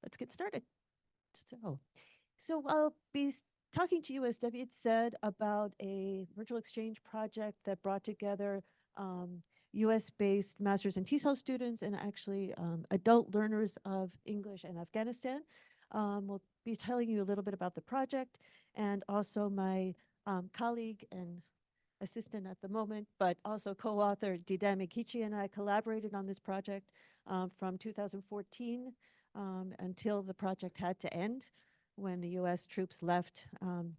let's get started. So I'll be talking to you, as David said, about a virtual exchange project that brought together US-based master's and TESOL students and actually adult learners of English and Afghanistan. We'll be telling you a little bit about the project, and also my colleague and assistant at the moment, but also co-author 𝙑𝙑𝙧𝙪𝙘𝙧 Kichi and I collaborated on this project from 2014 until the project had to end when the US troops left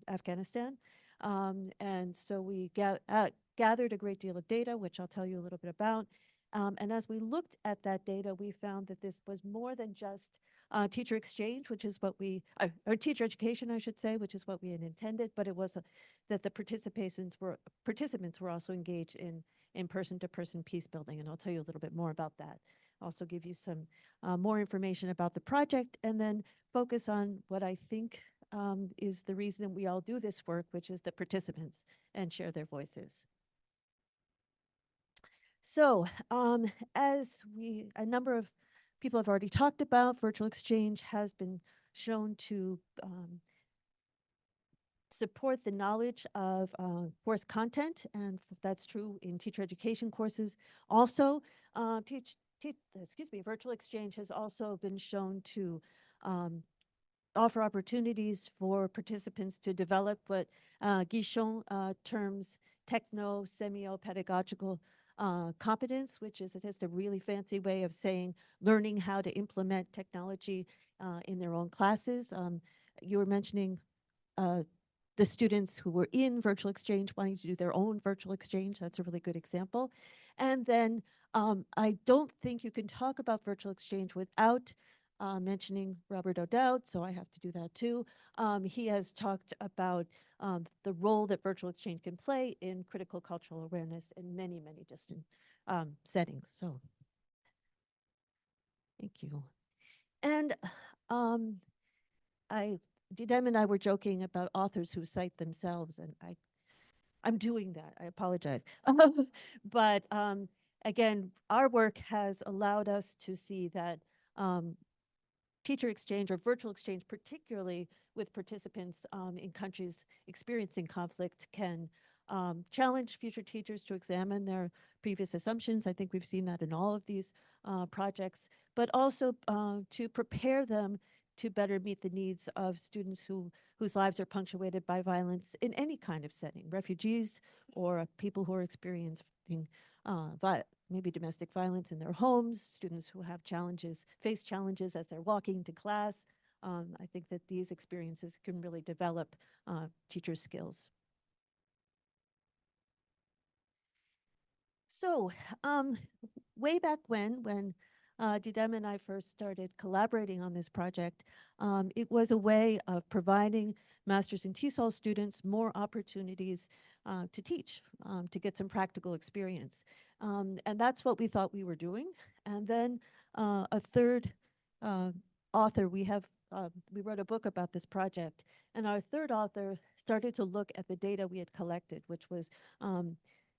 Afghanistan. And so we gathered a great deal of data, which I'll tell you a little bit about. And as we looked at that data, we found that this was more than just teacher exchange, which is what we, or teacher education, I should say, which is what we had intended, but it was that the participants were also engaged in person-to-person peace building, and I'll tell you a little bit more about that. Also give you some more information about the project, and then focus on what I think is the reason that we all do this work, which is the participants, and share their voices. So as a number of people have already talked about, virtual exchange has been shown to support the knowledge of course content, and that's true in teacher education courses. Also, virtual exchange has also been shown to offer opportunities for participants to develop what Guichon terms techno-semio-pedagogical competence, which is just a really fancy way of saying learning how to implement technology in their own classes. You were mentioning the students who were in virtual exchange wanting to do their own virtual exchange. That's a really good example. And then I don't think you can talk about virtual exchange without mentioning Robert O'Dowd, so I have to do that too. He has talked about the role that virtual exchange can play in critical cultural awareness in many, many distant settings. So thank you. And 𝙑𝙑𝙧𝙪𝙘𝙧 and I were joking about authors who cite themselves, and I'm doing that. I apologize. But again, our work has allowed us to see that teacher exchange or virtual exchange, particularly with participants in countries experiencing conflict, can challenge future teachers to examine their previous assumptions. I think we've seen that in all of these projects, but also to prepare them to better meet the needs of students whose lives are punctuated by violence in any kind of setting, refugees or people who are experiencing maybe domestic violence in their homes, students who have face challenges as they're walking to class. I think that these experiences can really develop teacher skills. So way back when 𝙑𝙑𝙧𝙪𝙘𝙧 and I first started collaborating on this project, it was a way of providing master's and TESOL students more opportunities to teach, to get some practical experience. And that's what we thought we were doing. And then a third author, we wrote a book about this project, and our third author started to look at the data we had collected, which was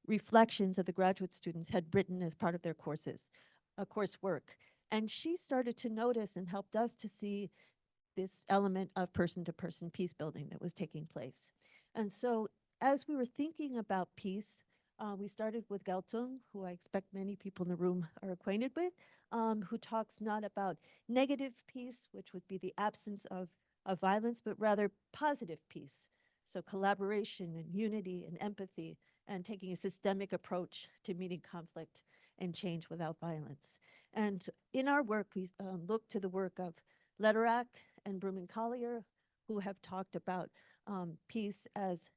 reflections that the graduate students had written as part of their coursework. And she started to notice and helped us to see this element of person-to-person peace building that was taking place. And so as we were thinking about peace, we started with Galtung, who I expect many people in the room are acquainted with, who talks not about negative peace, which would be the absence of violence, but rather positive peace. So collaboration and unity and empathy, and taking a systemic approach to meeting conflict and change without violence. And in our work, we look to the work of Lederac and Bruman-Collier, who have talked about peace as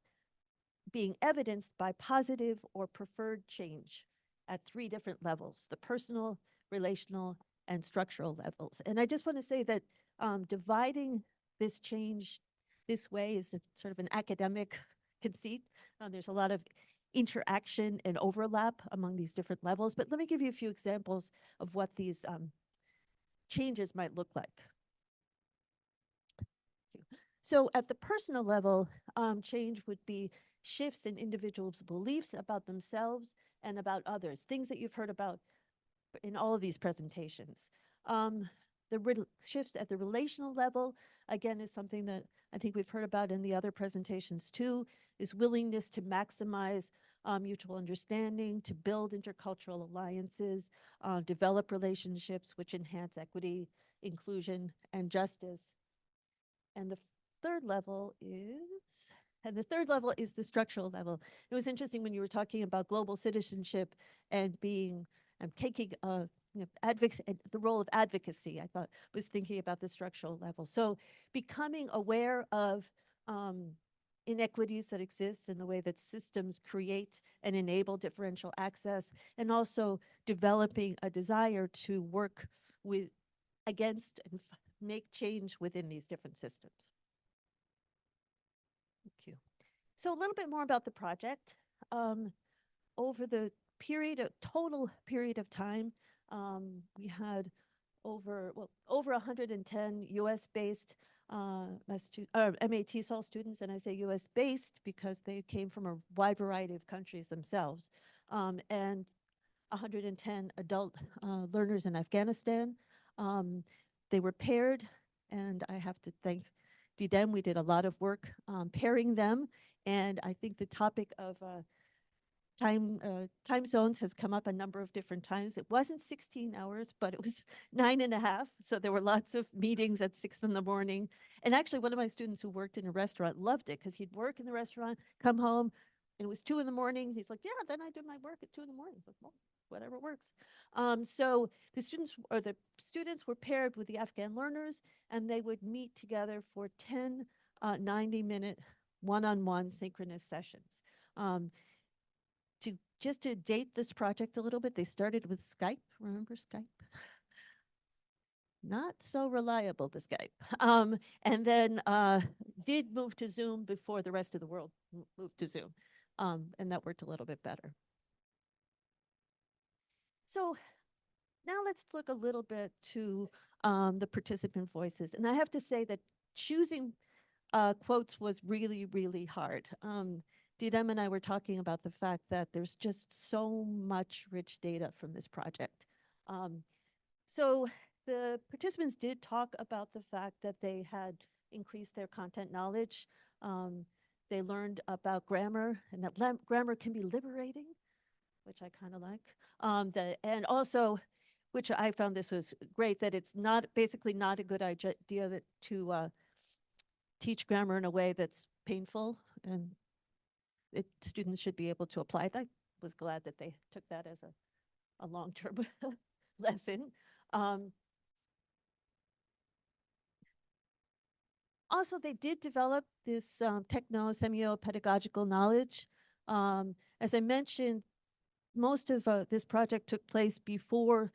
being evidenced by positive or preferred change at 3 different levels: the personal, relational, and structural levels. And I just want to say that dividing this change this way is sort of an academic conceit. There's a lot of interaction and overlap among these different levels, but let me give you a few examples of what these changes might look like. So at the personal level, change would be shifts in individuals' beliefs about themselves and about others, things that you've heard about in all of these presentations. shifts at the relational level, again, is something that I think we've heard about in the other presentations too, is willingness to maximize mutual understanding, to build intercultural alliances, develop relationships which enhance equity, inclusion, and justice. And the third level is, and the third level is the structural level. It was interesting when you were talking about global citizenship and being, taking the role of advocacy. I thought was thinking about the structural level. So becoming aware of inequities that exist in the way that systems create and enable differential access, and also developing a desire to work with against and make change within these different systems. Thank you. So a little bit more about the project. Over the total period of time, we had over 110 US-based TESOL students, and I say US-based because they came from a wide variety of countries themselves, and 110 adult learners in Afghanistan. They were paired, and I have to thank 𝙑𝙬𝙧𝙪𝙘𝙀. We did a lot of work pairing them, and I think the topic of time zones has come up a number of different times. It wasn't 16 hours, but it was 9.5. So there were lots of meetings at 6 in the morning. And actually, one of my students who worked in a restaurant loved it because he'd work in the restaurant, come home, and it was 2 in the morning. He's like, yeah, then I do my work at 2 in the morning. Like, well, whatever works. So the students were paired with the Afghan learners, and they would meet together for 10 90-minute one-on-one synchronous sessions. Just to date this project a little bit, they started with Skype. Remember Skype? Not so reliable, the Skype. And then did move to Zoom before the rest of the world moved to Zoom. And that worked a little bit better. So now let's look a little bit to the participant voices. And I have to say that choosing quotes was really, really hard. 𝙑𝙬𝙧𝙪 and I were talking about the fact that there's just so much rich data from this project. So the participants did talk about the fact that they had increased their content knowledge. They learned about grammar, and that grammar can be liberating, which I kind of like. And also, which I found this was great, that it's basically not a good idea to teach grammar in a way that's painful, and students should be able to apply. I was glad that they took that as a long-term lesson. Also, they did develop this techno-semiopedagogical knowledge. As I mentioned, most of this project took place before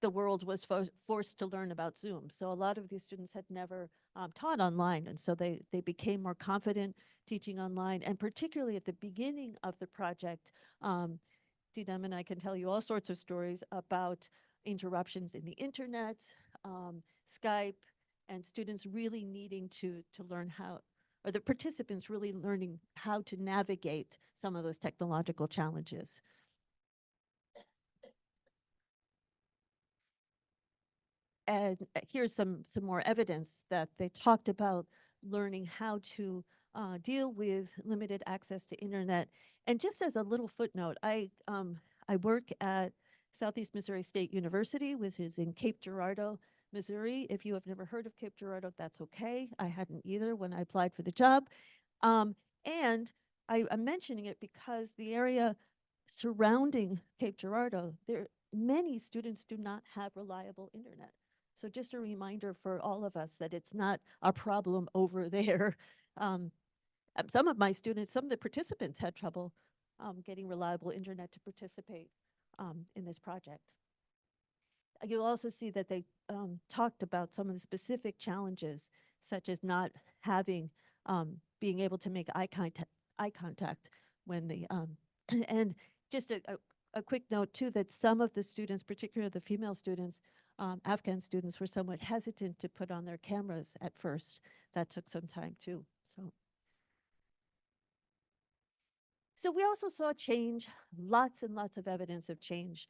the world was forced to learn about Zoom. So a lot of these students had never taught online, and so they became more confident teaching online. And particularly at the beginning of the project, 𝙑𝙬𝙧𝙪 and I can tell you all sorts of stories about interruptions in the internet, Skype, and students really needing to learn how, or the participants really learning how to navigate some of those technological challenges. And here's some more evidence that they talked about learning how to deal with limited access to internet. And just as a little footnote, I work at Southeast Missouri State University, which is in Cape Girardeau, Missouri. If you have never heard of Cape Girardeau, that's okay. I hadn't either when I applied for the job. And I'm mentioning it because the area surrounding Cape Girardeau, many students do not have reliable internet. So just a reminder for all of us that it's not a problem over there. Some of the participants had trouble getting reliable internet to participate in this project. You'll also see that they talked about some of the specific challenges, such as not having, being able to make eye contact when the, and just a quick note too, that some of the students, particularly the female students, Afghan students, were somewhat hesitant to put on their cameras at first. That took some time too. So we also saw change, lots and lots of evidence of change.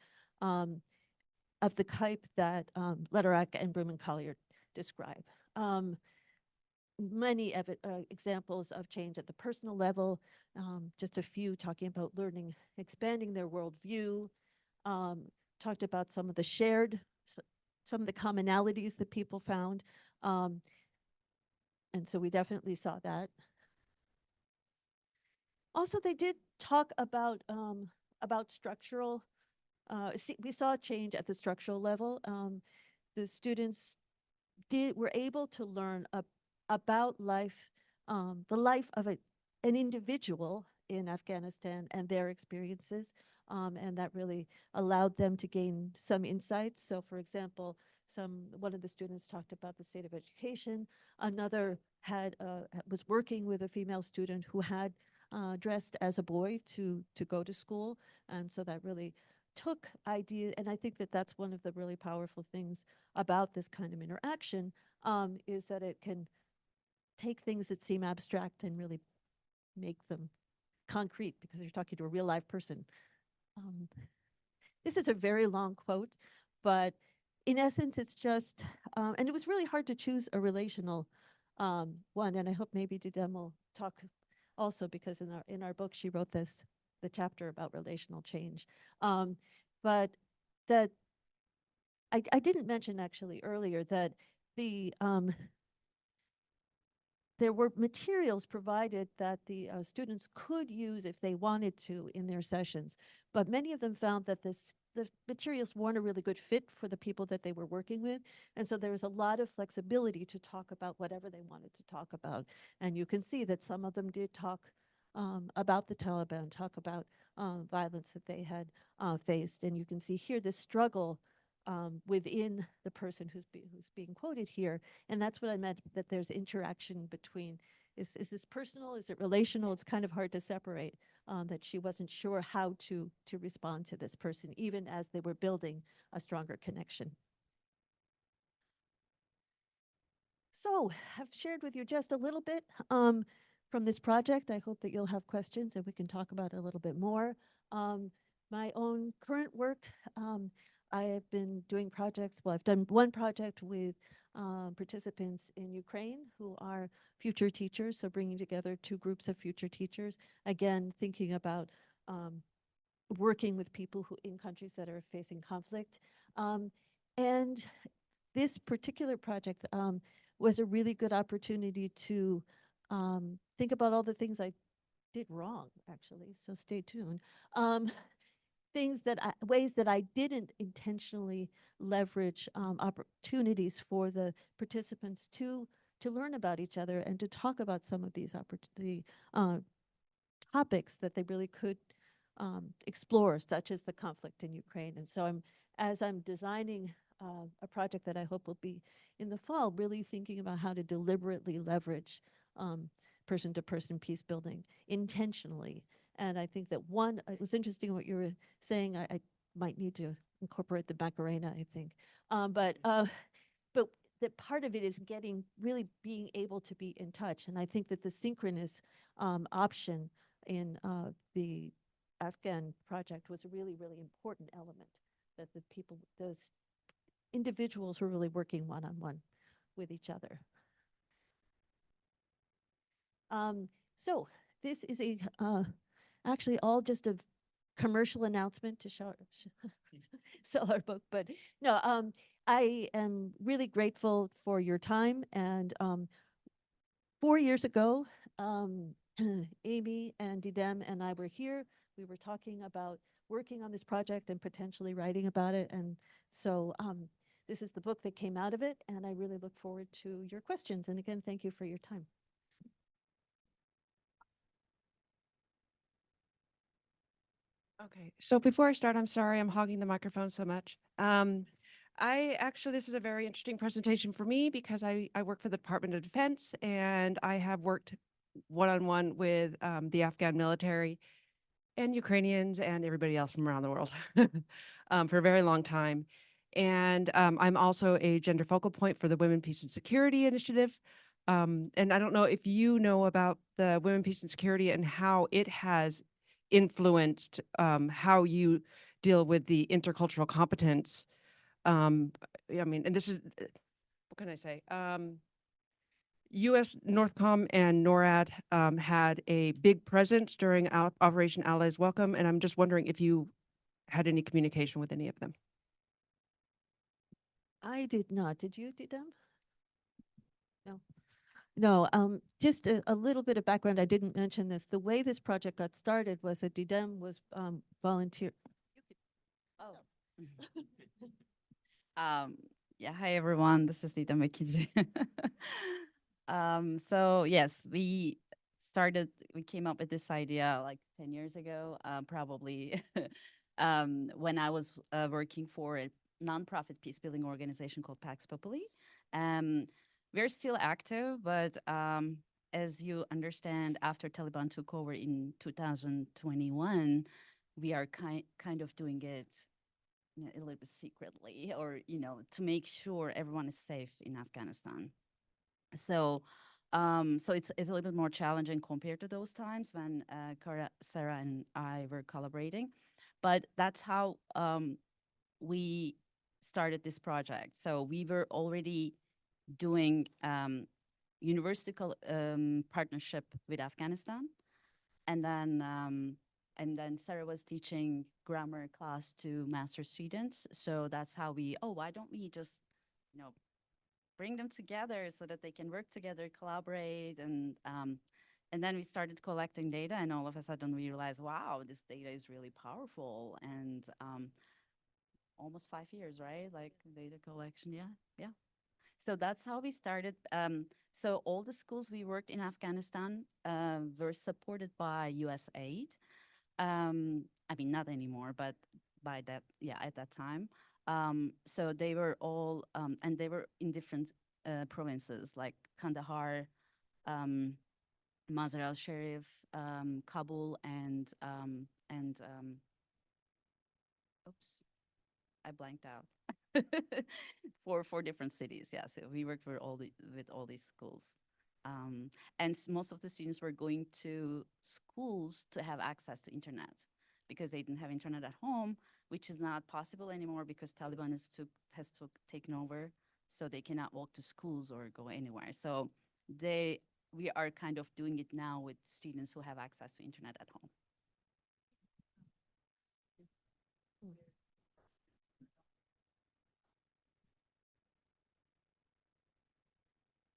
of the type that 𝙑𝙑𝙧𝙪𝙘 and 𝙀𝙗𝙀𝙗𝙗 describe. Many examples of change at the personal level, just a few talking about learning, expanding their worldview, talked about some of the commonalities that people found. And so we definitely saw that. Also, they did talk about structural, we saw a change at the structural level. The students were able to learn about life, the life of an individual in Afghanistan and their experiences, and that really allowed them to gain some insights. So, for example, one of the students talked about the state of education. Another was working with a female student who had dressed as a boy to go to school, and so that really took ideas. And I think that that's one of the really powerful things about this kind of interaction, is that it can take things that seem abstract and really make them concrete, because you're talking to a real live person. This is a very long quote, but in essence, it's just, and it was really hard to choose a relational one, and I hope maybe 𝙑𝙬𝙗 will talk also, because in our book she wrote the chapter about relational change. But that I didn't mention actually earlier that there were materials provided that the students could use if they wanted to in their sessions, but many of them found that the materials weren't a really good fit for the people that they were working with, and so there was a lot of flexibility to talk about whatever they wanted to talk about. And you can see that some of them did talk about the Taliban, talk about violence that they had faced, and you can see here this struggle within the person who's being quoted here. And that's what I meant, that there's interaction between, is this personal, is it relational? It's kind of hard to separate, that she wasn't sure how to respond to this person, even as they were building a stronger connection. So I've shared with you just a little bit from this project. I hope that you'll have questions and we can talk about it a little bit more. My own current work, I have been doing projects. Well, I've done one project with participants in Ukraine who are future teachers, so bringing together two groups of future teachers, again, thinking about working with people in countries that are facing conflict. And this particular project was a really good opportunity to think about all the things I did wrong, actually, so stay tuned. Ways that I didn't intentionally leverage opportunities for the participants to learn about each other and to talk about some of these topics that they really could explore, such as the conflict in Ukraine. And so as I'm designing a project that I hope will be in the fall, really thinking about how to deliberately leverage person-to-person peace building intentionally. And I think that it was interesting what you were saying. I might need to incorporate the Macarena, I think. But that part of it is really being able to be in touch. And I think that the synchronous option in the Afghan project was a really, really important element, that those individuals were really working one-on-one with each other. So this is actually all just a commercial announcement to sell our book. But no, I am really grateful for your time. And 4 years ago, Amy and 𝙑𝙬𝙗 and I were here. We were talking about working on this project and potentially writing about it. And so this is the book that came out of it. And I really look forward to your questions. And again, thank you for your time. Okay, so before I start, I'm sorry I'm hogging the microphone so much. This is a very interesting presentation for me because I work for the Department of Defense, and I have worked one-on-one with the Afghan military and Ukrainians and everybody else from around the world for a very long time. And I'm also a gender focal point for the Women, Peace and Security Initiative. And I don't know if you know about the Women, Peace and Security and how it has influenced how you deal with the intercultural competence I mean, and this is, what can I say? U.S. Northcom and NORAD had a big presence during Operation Allies Welcome, and I'm just wondering if you had any communication with any of them. I did not. Did you, Didem? No. No, just a little bit of background. I didn't mention this. The way this project got started was that Didem was volunteer. Oh. Yeah, hi everyone. This is 𝙑𝙑𝙧𝙪𝙘𝙧. So yes, we came up with this idea like 10 years ago, probably when I was working for a nonprofit peacebuilding organization called Pax Populi. We're still active, but as you understand, after Taliban took over in 2021, we are kind of doing it a little bit secretly, or to make sure everyone is safe in Afghanistan. So so it's a little bit more challenging compared to those times when Sarah and I were collaborating, but that's how we started this project. So we were already doing university partnership with Afghanistan, and then Sarah was teaching grammar class to master students. So that's how why don't we just, bring them together so that they can work together, collaborate, and then we started collecting data, and all of a sudden we realized, wow, this data is really powerful, and almost 5 years, right? Like data collection, yeah. So that's how we started. So all the schools we worked in Afghanistan were supported by US aid. I mean, not anymore, but by that, at that time. So they were all, and they were in different provinces like Kandahar, Mazar-al-Sharif, Kabul, and oops, I blanked out. Four different cities, yeah. So we worked with all these schools. And most of the students were going to schools to have access to internet because they didn't have internet at home, which is not possible anymore because Taliban has taken over, so they cannot walk to schools or go anywhere. So we are kind of doing it now with students who have access to internet at home.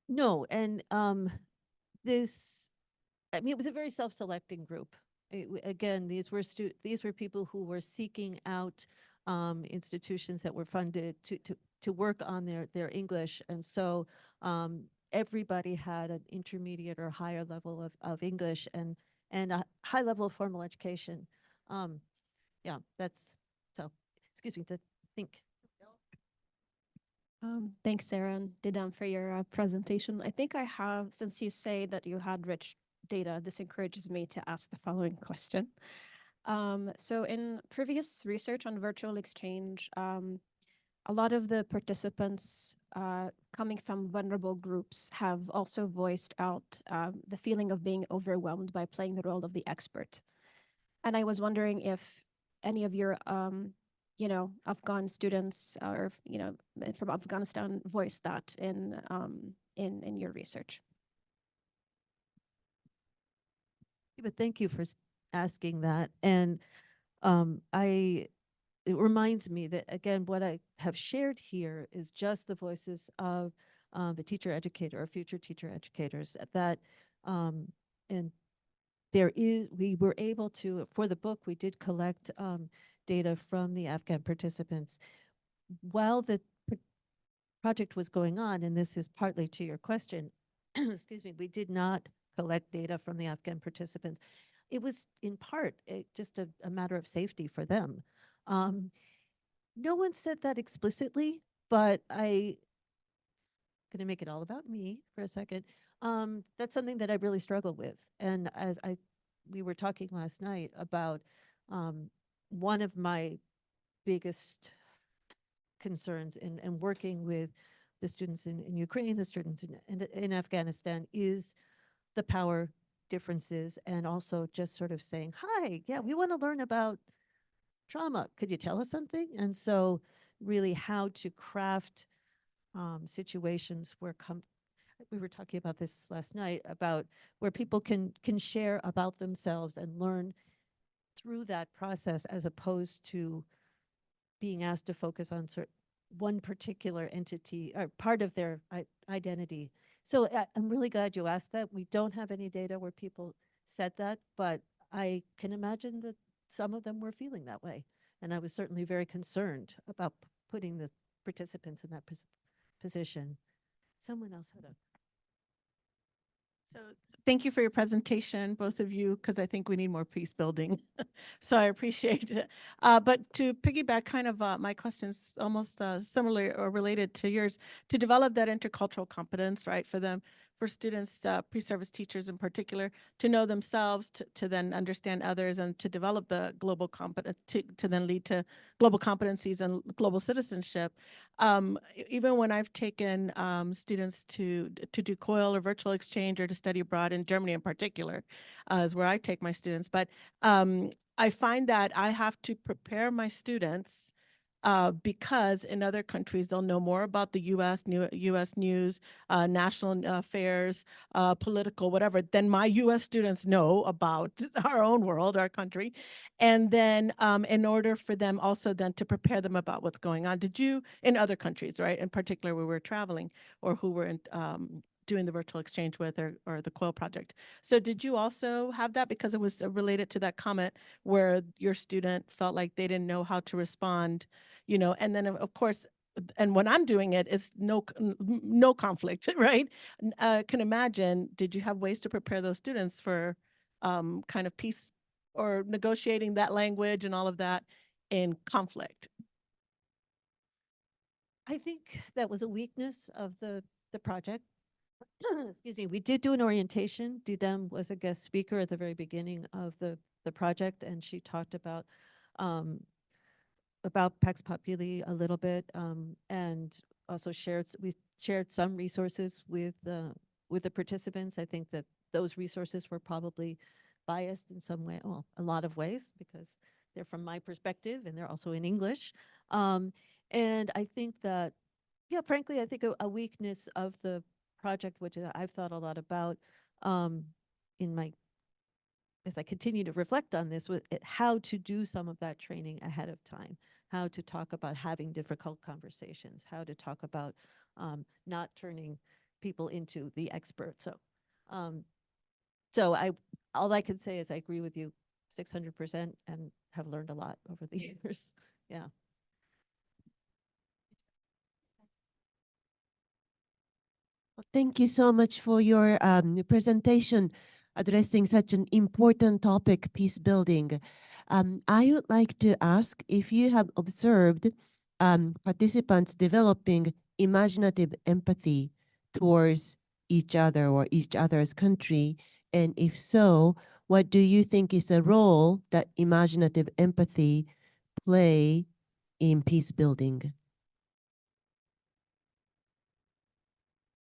No, and this, I mean, it was a very self-selecting group. Again, these were people who were seeking out institutions that were funded to work on their English, and so everybody had an intermediate or higher level of English and a high level of formal education. Yeah, that's so. Excuse me, to think. Thanks, Sarah and Didem, for your presentation. I think I have, since you say that you had rich data, this encourages me to ask the following question. So in previous research on virtual exchange, a lot of the participants coming from vulnerable groups have also voiced out the feeling of being overwhelmed by playing the role of the expert. And I was wondering if any of your Afghan students or, from Afghanistan voiced that in your research. But thank you for asking that. And it reminds me that, again, what I have shared here is just the voices of the teacher educator or future teacher educators that, and we were able to, for the book, we did collect data from the Afghan participants while the project was going on, and this is partly to your question, excuse me, we did not collect data from the Afghan participants. It was in part just a matter of safety for them. No one said that explicitly, but I'm going to make it all about me for a second. That's something that I really struggle with. And as we were talking last night about one of my biggest concerns in working with the students in Ukraine, the students in Afghanistan, is the power differences, and also just sort of saying, hi, yeah, we want to learn about trauma. Could you tell us something? And so really how to craft situations where we were talking about this last night, about where people can share about themselves and learn through that process, as opposed to being asked to focus on one particular entity or part of their identity. So I'm really glad you asked that. We don't have any data where people said that, but I can imagine that some of them were feeling that way. And I was certainly very concerned about putting the participants in that position. Someone else had a. So thank you for your presentation, both of you, because I think we need more peace building. So I appreciate it. But to piggyback kind of my questions, almost similar or related to yours, to develop that intercultural competence, right, for students, pre-service teachers in particular, to know themselves, to then understand others, and to develop the global competence, to then lead to global competencies and global citizenship. Even when I've taken students to do COIL or virtual exchange or to study abroad in Germany in particular, is where I take my students. But I find that I have to prepare my students because in other countries, they'll know more about the US news, national affairs, political, whatever, than my US students know about our own world, our country. And then in order for them also then to prepare them about what's going on, in other countries, right? In particular, where we're traveling or who we're doing the virtual exchange with, or the COIL project. So did you also have that? Because it was related to that comment where your student felt like they didn't know how to respond, and then of course, and when I'm doing it, it's no conflict, right? Can imagine, did you have ways to prepare those students for kind of peace or negotiating that language and all of that in conflict? I think that was a weakness of the project. Excuse me, we did do an orientation. Didem was a guest speaker at the very beginning of the project, and she talked about Pax Populi a little bit, and also we shared some resources with the participants. I think that those resources were probably biased in some way, well, a lot of ways, because they're from my perspective and they're also in English. And I think that, yeah, frankly, I think a weakness of the project, which I've thought a lot about as I continue to reflect on this, with how to do some of that training ahead of time, how to talk about having difficult conversations, how to talk about not turning people into the expert. So, all I can say is I agree with you 600% and have learned a lot over the years. Yeah. Thank you so much for your presentation addressing such an important topic, peace building. I would like to ask if you have observed participants developing imaginative empathy towards each other or each other's country, and if so, what do you think is a role that imaginative empathy play in peace building?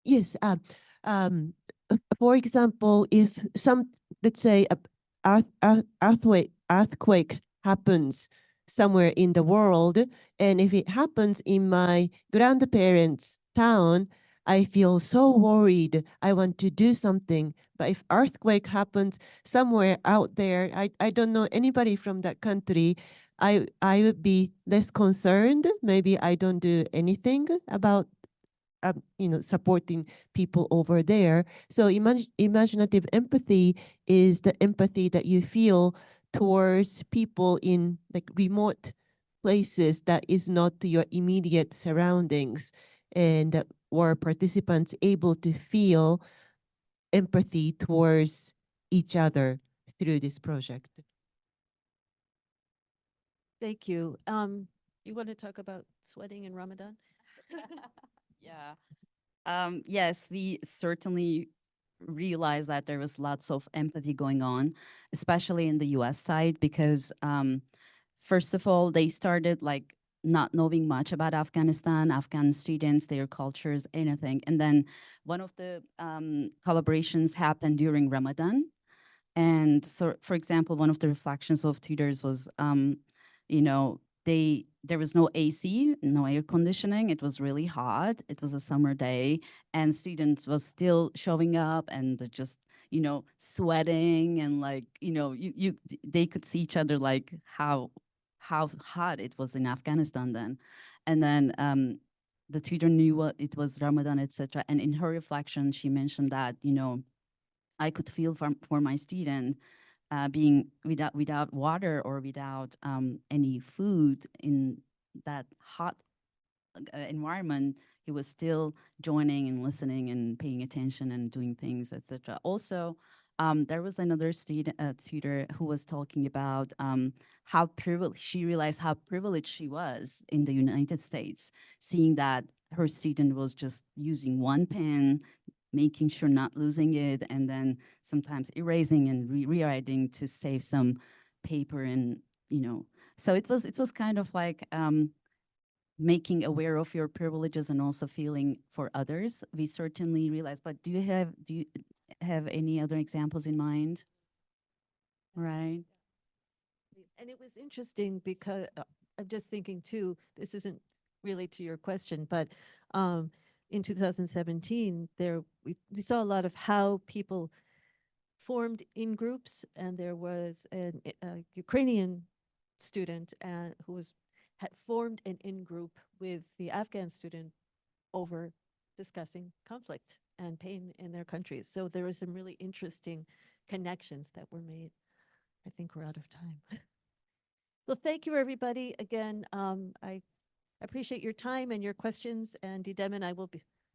Yes. For example, if let's say, earthquake happens somewhere in the world, and if it happens in my grandparents' town, I feel so worried. I want to do something. But if earthquake happens somewhere out there, I don't know anybody from that country, I would be less concerned. Maybe I don't do anything about supporting people over there. So imaginative empathy is the empathy that you feel towards people in like remote places that is not your immediate surroundings, and were participants able to feel empathy towards each other through this project. Thank you. You want to talk about sweating in Ramadan? Yeah. Yes, we certainly realized that there was lots of empathy going on, especially in the US side, because first of all, they started like not knowing much about Afghanistan, Afghan students, their cultures, anything. And then one of the collaborations happened during Ramadan. And so, for example, one of the reflections of tutors was, there was no AC, no air conditioning. It was really hot. It was a summer day, and students was still showing up and they're just, sweating, and like, they could see each other, like how hot it was in Afghanistan then. And then the tutor knew what it was Ramadan, etc. And in her reflection, she mentioned that, I could feel for my student being without water or without any food in that hot environment. He was still joining and listening and paying attention and doing things, etc. Also, there was another tutor who was talking about how privileged, she realized how privileged she was in the United States, seeing that her student was just using one pen, making sure not losing it, and then sometimes erasing and rewriting to save some paper. And so it was kind of like making aware of your privileges and also feeling for others. We certainly realize. But do you have any other examples in mind? Right. And it was interesting because I'm just thinking too, this isn't really to your question, but in 2017, we saw a lot of how people formed in groups, and there was a Ukrainian student who had formed an in-group with the Afghan student over discussing conflict and pain in their countries. So there were some really interesting connections that were made. I think we're out of time. Well, thank you, everybody. Again, I appreciate your time and your questions, and 𝙑𝙑𝙧𝙪𝙘 and I will